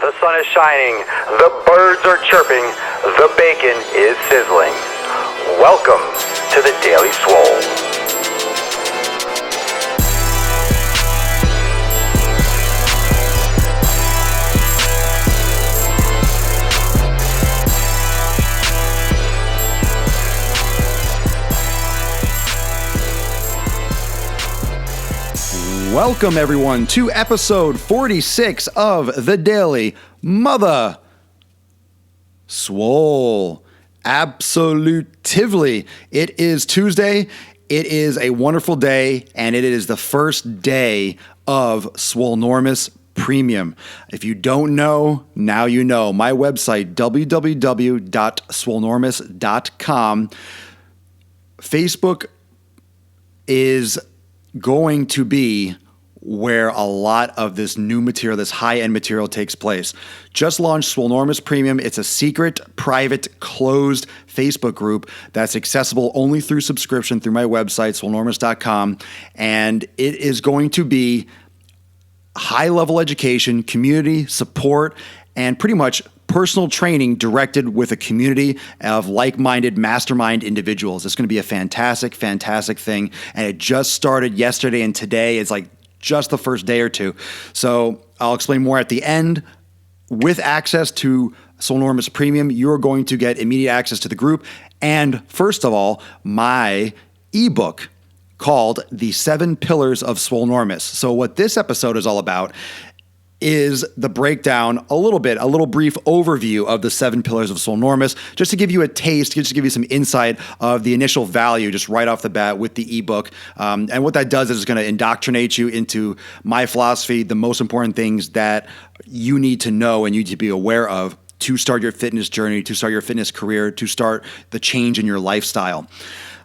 The sun is shining, the birds are chirping, the bacon is sizzling. Welcome to the Daily Swole. Welcome, everyone, to episode 46 of the Daily Mother Swole. Absolutely. It is Tuesday. It is a wonderful day, and it is the first day of Swolenormous Premium. If you don't know, now you know. My website, www.swolenormous.com. Facebook is going to be where a lot of this new material, this high-end material takes place. Just launched Swolenormous Premium. It's a secret, private, closed Facebook group that's accessible only through subscription through my website, swolenormous.com. And it is going to be high-level education, community support, and pretty much personal training directed with a community of like-minded mastermind individuals. It's going to be a fantastic, fantastic thing. And it just started yesterday, and today is like just the first day or two. So I'll explain more at the end. With access to Swolenormous Premium, you're going to get immediate access to the group. And first of all, my ebook called The 7 Pillars of Swolenormous. So what this episode is all about is the breakdown, a little brief overview of the 7 pillars of Swolenormous, just to give you a taste, just to give you some insight of the initial value just right off the bat with the ebook. And what that does is it's going to indoctrinate you into my philosophy, the most important things that you need to know and you need to be aware of to start your fitness journey, to start your fitness career, to start the change in your lifestyle.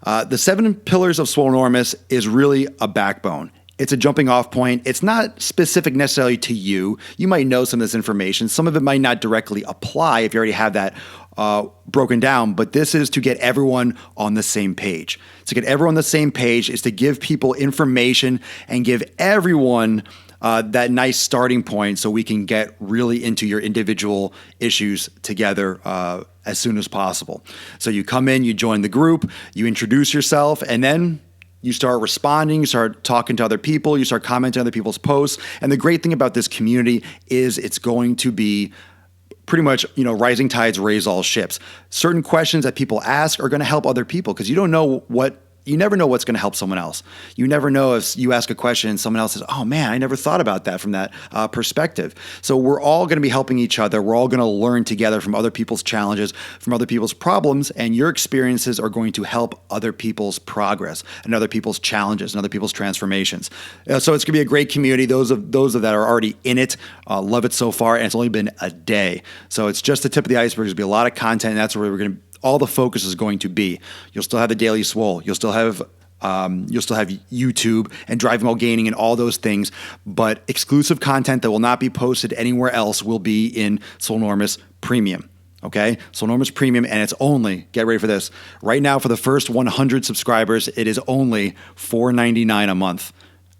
The 7 pillars of Swolenormous is really a backbone. It's a jumping off point. It's not specific necessarily to you. You might know some of this information. Some of it might not directly apply if you already have that broken down, but this is to get everyone on the same page. To get everyone on the same page is to give people information and give everyone that nice starting point so we can get really into your individual issues together as soon as possible. So you come in, you join the group, you introduce yourself, and then you start responding, you start talking to other people, you start commenting on other people's posts. And the great thing about this community is it's going to be pretty much, rising tides raise all ships. Certain questions that people ask are going to help other people because you never know what's going to help someone else. You never know if you ask a question and someone else says, oh man, I never thought about that from that perspective. So we're all going to be helping each other. We're all going to learn together from other people's challenges, from other people's problems, and your experiences are going to help other people's progress and other people's challenges and other people's transformations. So it's going to be a great community. Those that are already in it love it so far, and it's only been a day. So it's just the tip of the iceberg. There's going to be a lot of content, and that's where we're going to all the focus is going to be. You'll still have the Daily Swole. You'll still have YouTube and Driving While Gaining and all those things, but exclusive content that will not be posted anywhere else will be in Swolenormous Premium. Okay? Swolenormous Premium, and it's only, get ready for this, right now for the first 100 subscribers, it is only $4.99 a month.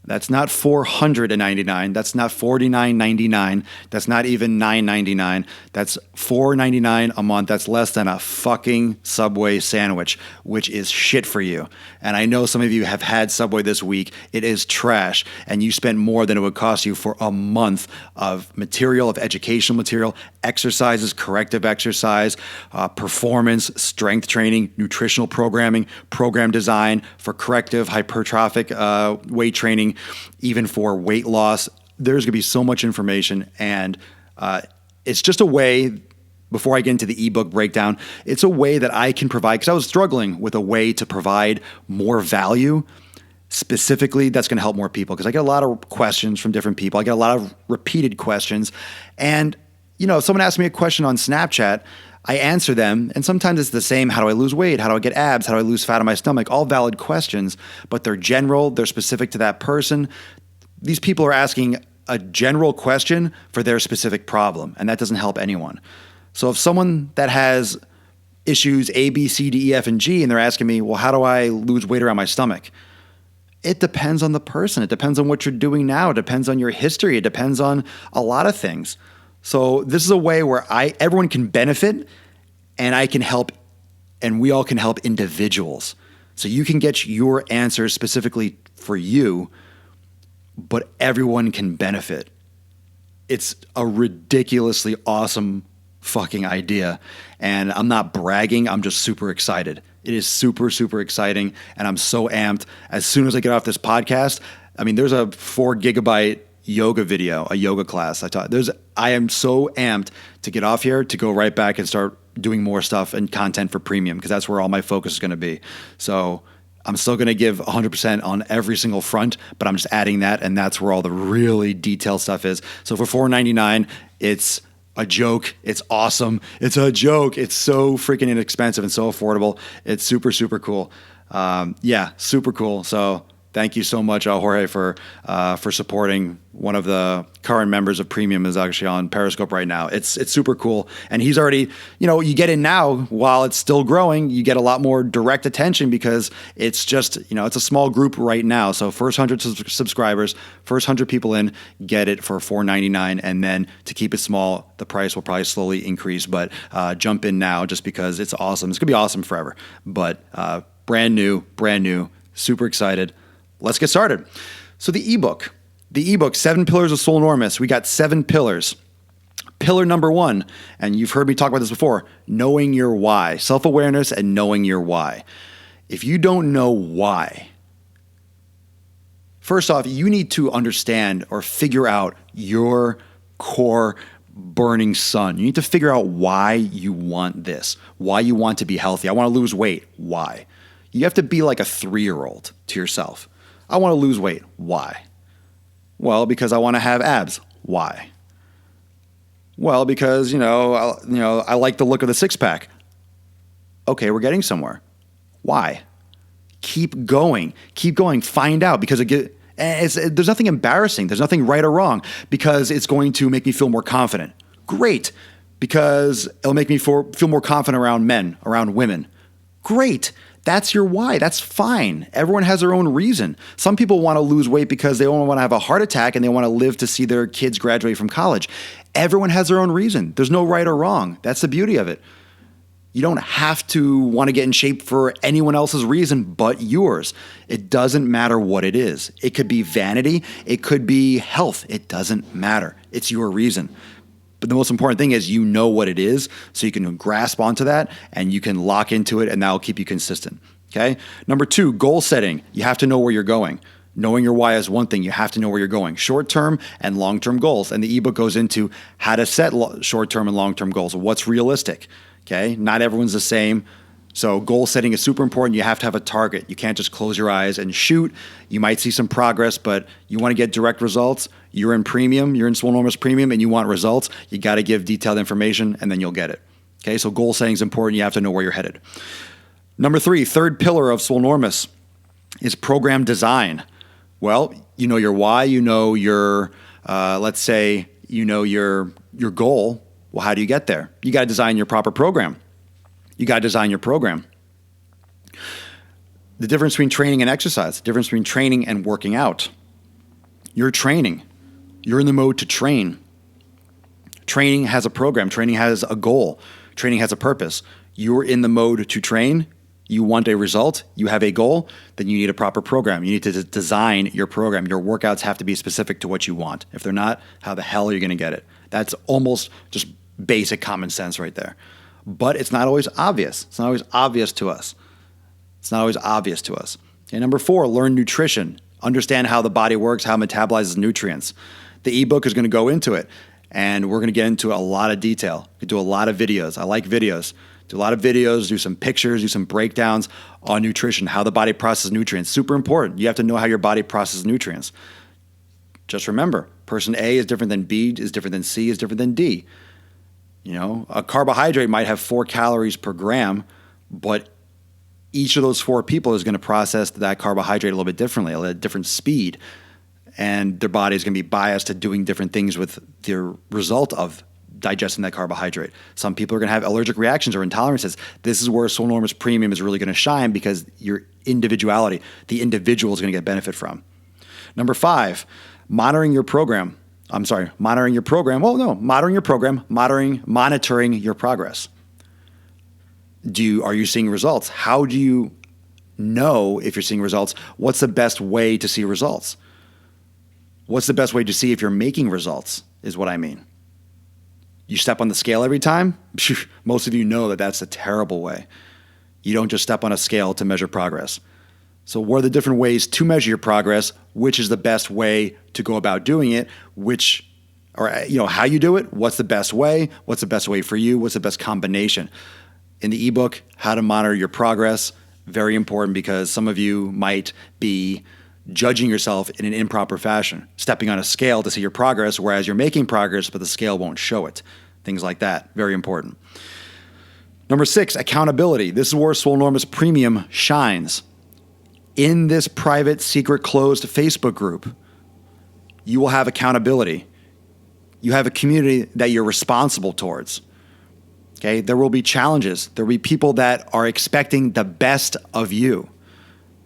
That's not $499. That's not $49.99. That's not even $9.99. That's $4.99 a month. That's less than a fucking Subway sandwich, which is shit for you. And I know some of you have had Subway this week. It is trash. And you spent more than it would cost you for a month of material, of educational material, exercises, corrective exercise, performance, strength training, nutritional programming, program design for corrective, hypertrophic weight training, even for weight loss. There's going to be so much information, and it's just a way, before I get into the ebook breakdown, it's a way that I can provide, because I was struggling with a way to provide more value, specifically that's going to help more people, because I get a lot of questions from different people. I get a lot of repeated questions, and if someone asks me a question on Snapchat, I answer them, and sometimes it's the same. How do I lose weight? How do I get abs? How do I lose fat on my stomach? All valid questions, but they're general. They're specific to that person. These people are asking a general question for their specific problem, and that doesn't help anyone. So if someone that has issues A, B, C, D, E, F, and G, and they're asking me, well, how do I lose weight around my stomach? It depends on the person. It depends on what you're doing now. It depends on your history. It depends on a lot of things. So this is a way where everyone can benefit, and I can help, and we all can help individuals. So you can get your answers specifically for you, but everyone can benefit. It's a ridiculously awesome fucking idea. And I'm not bragging, I'm just super excited. It is super, super exciting, and I'm so amped. As soon as I get off this podcast, I mean, there's a 4 gigabyte yoga video, a yoga class I taught. I am so amped to get off here, to go right back and start doing more stuff and content for premium, because that's where all my focus is going to be. So I'm still going to give 100% on every single front, but I'm just adding that, and that's where all the really detailed stuff is. So for $4.99, it's a joke. It's awesome. It's a joke. It's so freaking inexpensive and so affordable. It's super, super cool. Yeah, super cool. So thank you so much, Jorge, for supporting one of the current members of Premium is actually on Periscope right now. It's super cool. And he's already, you get in now while it's still growing, you get a lot more direct attention because it's just, it's a small group right now. So first 100 subscribers, first 100 people in get it for $4.99. And then to keep it small, the price will probably slowly increase, but jump in now just because it's awesome. It's going to be awesome forever, but brand new, super excited. Let's get started. So the ebook, 7 Pillars of Swolenormous. We got 7 pillars. Pillar number 1, and you've heard me talk about this before, knowing your why, self-awareness and knowing your why. If you don't know why, first off, you need to understand or figure out your core burning sun. You need to figure out why you want this, why you want to be healthy. I want to lose weight. Why? You have to be like a 3-year-old to yourself. I want to lose weight. Why? Well, because I want to have abs. Why? Well, because, I like the look of the 6-pack. Okay, we're getting somewhere. Why? Keep going. Find out, because there's nothing embarrassing. There's nothing right or wrong, because it's going to make me feel more confident. Great, because it'll make me feel more confident around men, around women. Great. That's your why. That's fine. Everyone has their own reason. Some people want to lose weight because they only want to have a heart attack and they want to live to see their kids graduate from college. Everyone has their own reason. There's no right or wrong. That's the beauty of it. You don't have to want to get in shape for anyone else's reason but yours. It doesn't matter what it is. It could be vanity. It could be health. It doesn't matter. It's your reason. But the most important thing is you know what it is, so you can grasp onto that and you can lock into it, and that will keep you consistent. Okay? Number 2, goal setting. You have to know where you're going. Knowing your why is one thing. You have to know where you're going. Short-term and long-term goals. And the ebook goes into how to set short-term and long-term goals. What's realistic? Okay? Not everyone's the same. So goal setting is super important. You have to have a target. You can't just close your eyes and shoot. You might see some progress, but you want to get direct results. You're in Premium, you're in Swolenormous Premium, and you want results. You got to give detailed information, and then you'll get it. Okay, so goal setting is important. You have to know where you're headed. Number 3, third pillar of Swolenormous is program design. Well, you know your why, you know your, let's say, you know your goal. Well, how do you get there? You got to design your proper program. You got to design your program. The difference between training and exercise, the difference between training and working out. You're training. You're in the mode to train. Training has a program. Training has a goal. Training has a purpose. You're in the mode to train. You want a result. You have a goal. Then you need a proper program. You need to design your program. Your workouts have to be specific to what you want. If they're not, how the hell are you going to get it? That's almost just basic common sense right there. But it's not always obvious. It's not always obvious to us. Okay, number 4, learn nutrition. Understand how the body works, how it metabolizes nutrients. The ebook is going to go into it, and we're going to get into a lot of detail. We do a lot of videos. I like videos. Do a lot of videos, do some pictures, do some breakdowns on nutrition, how the body processes nutrients. Super important. You have to know how your body processes nutrients. Just remember, person A is different than B, is different than C, is different than D. A carbohydrate might have 4 calories per gram, but each of those 4 people is going to process that carbohydrate a little bit differently, at a different speed. And their body is going to be biased to doing different things with the result of digesting that carbohydrate. Some people are going to have allergic reactions or intolerances. This is where Swolenormous Premium is really going to shine, because your individuality, the individual is going to get benefit from. Number 5, monitoring your program. I'm sorry, monitoring your program. Well, no, monitoring your program, monitoring your progress. Are you seeing results? How do you know if you're seeing results? What's the best way to see results? What's the best way to see if you're making results is what I mean. You step on the scale every time? Most of you know that that's a terrible way. You don't just step on a scale to measure progress. So what are the different ways to measure your progress? Which is the best way to go about doing it? How you do it? What's the best way? What's the best way for you? What's the best combination? In the ebook, How to Monitor Your Progress, very important because some of you might be judging yourself in an improper fashion, stepping on a scale to see your progress, whereas you're making progress, but the scale won't show it. Things like that, very important. Number 6, accountability. This is where Swolenormous Premium shines. In this private, secret, closed Facebook group, you will have accountability. You have a community that you're responsible towards. Okay, there will be challenges. There will be people that are expecting the best of you,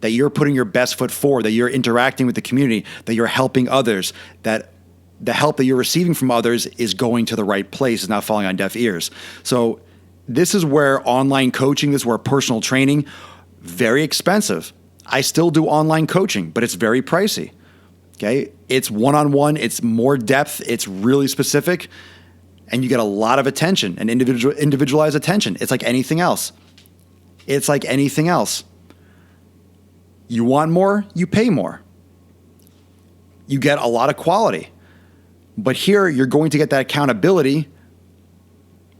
that you're putting your best foot forward, that you're interacting with the community, that you're helping others, that the help that you're receiving from others is going to the right place, is not falling on deaf ears. So this is where online coaching, this is where personal training, very expensive. I still do online coaching, but it's very pricey. Okay, it's one-on-one, it's more depth, it's really specific, and you get a lot of attention and individualized attention. It's like anything else. It's like anything else. You want more, you pay more. You get a lot of quality. But here, you're going to get that accountability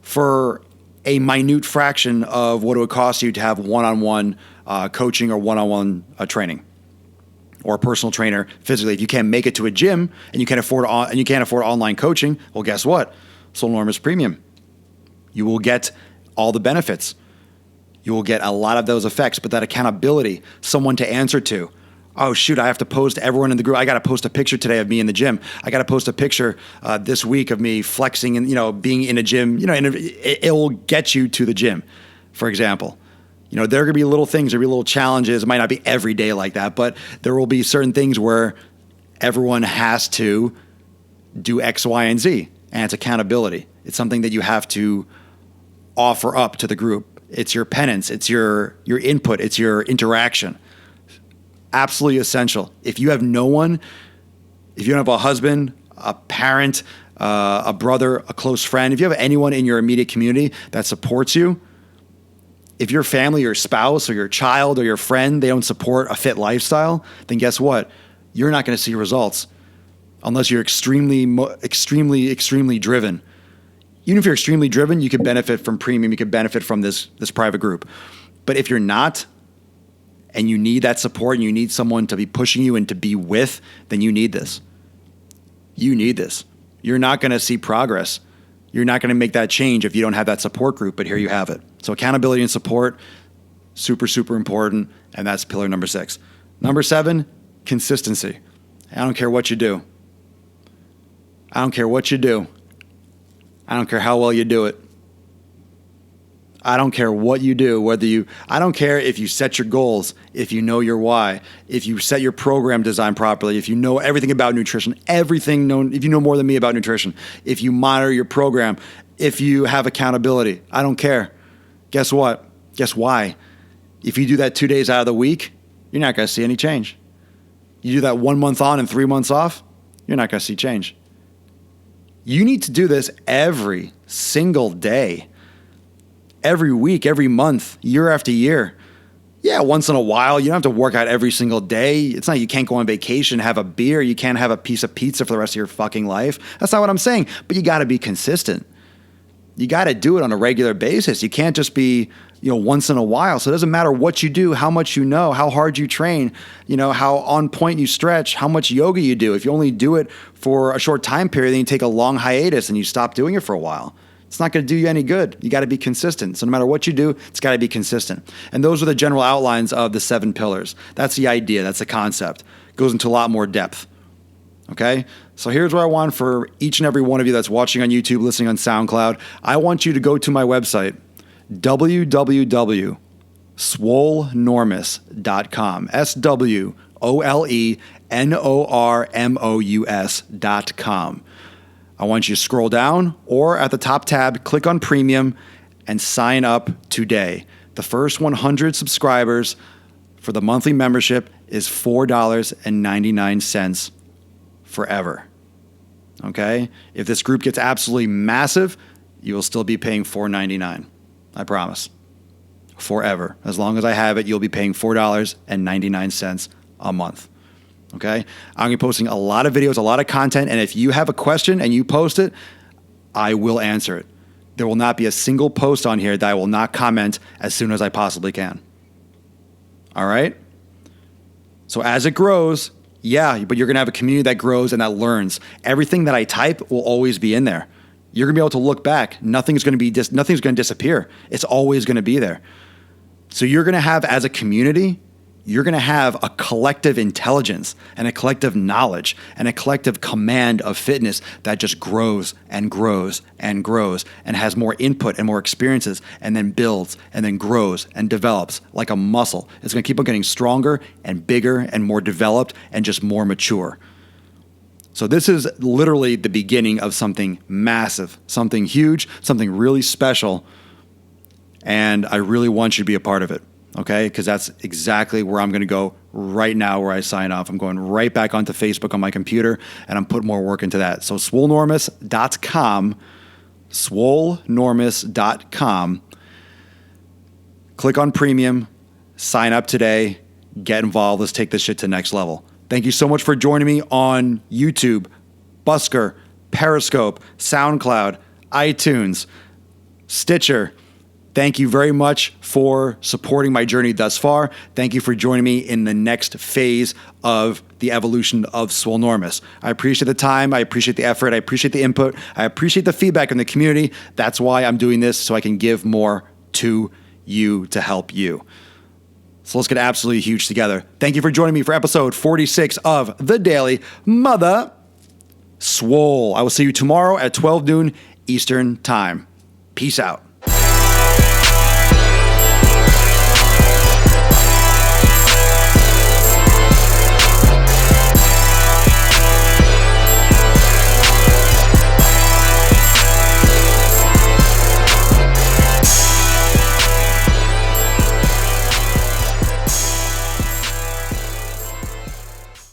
for a minute fraction of what it would cost you to have one-on-one coaching or one-on-one training, or a personal trainer physically. If you can't make it to a gym and you can't afford online coaching, well, guess what? Swolenormous Premium. You will get all the benefits. You will get a lot of those effects, but that accountability, someone to answer to. Oh, shoot, I have to post everyone in the group. I got to post a picture today of me in the gym. I got to post a picture this week of me flexing and, being in a gym. It will get you to the gym, for example. There are going to be little things, there'll be little challenges. It might not be every day like that, but there will be certain things where everyone has to do X, Y, and Z, and it's accountability. It's something that you have to offer up to the group. It's your penance. It's your input. It's your interaction. Absolutely essential. If you have no one, if you don't have a husband, a parent, a brother, a close friend, if you have anyone in your immediate community that supports you, if your family, your spouse, or your child, or your friend, they don't support a fit lifestyle, then guess what? You're not going to see results unless you're extremely driven. Even if you're extremely driven, you could benefit from premium. You could benefit from this private group. But if you're not, and you need that support, and you need someone to be pushing you and to be with, then you need this. You need this. You're not going to see progress. You're not going to make that change if you don't have that support group, but here you have it. So accountability and support, super, super important, and that's pillar number 6. Number 7, consistency. I don't care what you do. I don't care what you do. I don't care how well you do it. I don't care what you do, I don't care if you set your goals, if you know your why, if you set your program design properly, if you know everything about nutrition, if you know more than me about nutrition, if you monitor your program, if you have accountability. I don't care. Guess what? Guess why? If you do that 2 days out of the week, you're not going to see any change. You do that 1 month on and 3 months off, you're not going to see change. You need to do this every single day, every week, every month, year after year. Yeah, once in a while, you don't have to work out every single day. It's not you can't go on vacation, have a beer. You can't have a piece of pizza for the rest of your fucking life. That's not what I'm saying. But you got to be consistent. You got to do it on a regular basis. You can't just be, once in a while. So it doesn't matter what you do, how much you know, how hard you train, how on point you stretch, how much yoga you do. If you only do it for a short time period, then you take a long hiatus and you stop doing it for a while. It's not going to do you any good. You got to be consistent. So no matter what you do, it's got to be consistent. And those are the general outlines of the 7 pillars. That's the idea. That's the concept. It goes into a lot more depth. Okay? So here's what I want for each and every one of you that's watching on YouTube, listening on SoundCloud. I want you to go to my website, www.swolenormous.com. SWOLENORMOUS.com. I want you to scroll down or at the top tab, click on Premium and sign up today. The first 100 subscribers for the monthly membership is $4.99 forever. Okay? If this group gets absolutely massive, you will still be paying $4.99. I promise. Forever. As long as I have it, you'll be paying $4.99 a month. Okay? I'm going to be posting a lot of videos, a lot of content, and if you have a question and you post it, I will answer it. There will not be a single post on here that I will not comment as soon as I possibly can. All right? So as it grows, yeah, but you're going to have a community that grows and that learns. Everything that I type will always be in there. You're going to be able to look back. Nothing's going to disappear. It's always going to be there. So you're going to have, as a community, you're going to have a collective intelligence and a collective knowledge and a collective command of fitness that just grows and grows and grows and has more input and more experiences and then builds and then grows and develops like a muscle. It's going to keep on getting stronger and bigger and more developed and just more mature. So this is literally the beginning of something massive, something huge, something really special. And I really want you to be a part of it. Okay, because that's exactly where I'm going to go right now where I sign off. I'm going right back onto Facebook on my computer, and I'm putting more work into that. So Swolenormous.com, Swolenormous.com. Click on Premium, sign up today, get involved. Let's take this shit to the next level. Thank you so much for joining me on YouTube, Busker, Periscope, SoundCloud, iTunes, Stitcher. Thank you very much for supporting my journey thus far. Thank you for joining me in the next phase of the evolution of Swolenormous. I appreciate the time. I appreciate the effort. I appreciate the input. I appreciate the feedback in the community. That's why I'm doing this, so I can give more to you to help you. So let's get absolutely huge together. Thank you for joining me for episode 46 of The Daily Mother Swole. I will see you tomorrow at 12 noon Eastern Time. Peace out.